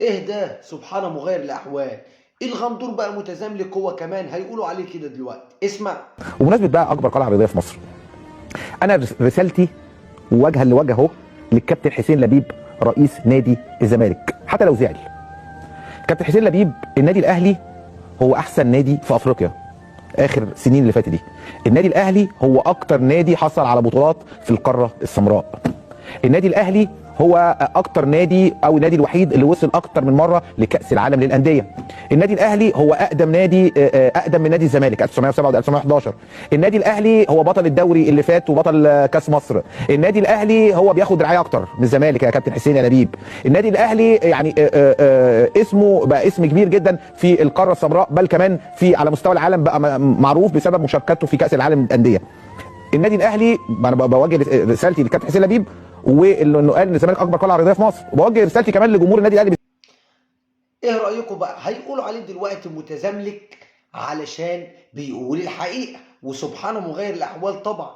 إيه ده سبحان مغير الأحوال. الغندور بقى متزملك هو كمان، هيقولوا عليه كده دلوقتي. اسمع. وبمناسبه بقى اكبر قلعه رياضيه في مصر، انا رسالتي وجها لوجه اهو للكابتن حسين لبيب رئيس نادي الزمالك، حتى لو زعل. كابتن حسين لبيب، النادي الاهلي هو احسن نادي في افريقيا اخر السنين اللي فاتت دي. النادي الاهلي هو اكتر نادي حصل على بطولات في القاره السمراء. النادي الاهلي هو اكتر نادي او النادي الوحيد اللي وصل اكتر من مره لكاس العالم للانديه. النادي الاهلي هو اقدم نادي، اقدم من نادي الزمالك 1907 و1911. النادي الاهلي هو بطل الدوري اللي فات وبطل كاس مصر. النادي الاهلي هو بياخد رعايه اكتر من الزمالك يا كابتن حسين يا لبيب. النادي الاهلي يعني اسمه بقى اسم كبير جدا في القاره السمراء، بل كمان في على مستوى العالم بقى معروف بسبب مشاركته في كاس العالم للانديه. النادي الاهلي، انا بوجه رسالتي للكابتن حسين لبيب، وانه قال ان الزمالك اكبر قلعه رياضيه في مصر، وبوجه رسالتي كمان لجمهور النادي الاهلي. ايه رأيكم بقى؟ هيقولوا عليه دلوقتي متزملك علشان بيقول الحقيقة، وسبحانه مغير الأحوال طبعا.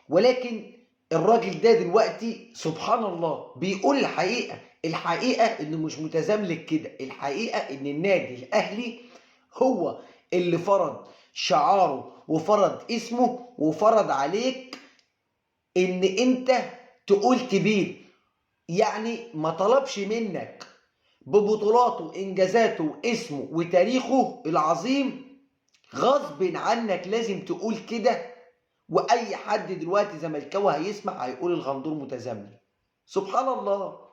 ولكن الراجل ده دلوقتي سبحان الله بيقول الحقيقة. الحقيقة انه مش متزملك كده، الحقيقة ان النادي الأهلي هو اللي فرض شعاره وفرض اسمه وفرض عليك ان انت تقول كبير. يعني ما طلبش منك ببطولاته انجازاته واسمه وتاريخه العظيم، غصب عنك لازم تقول كده. واي حد دلوقتي زملكاوي هيسمع هيقول الغندور متزمت. سبحان الله.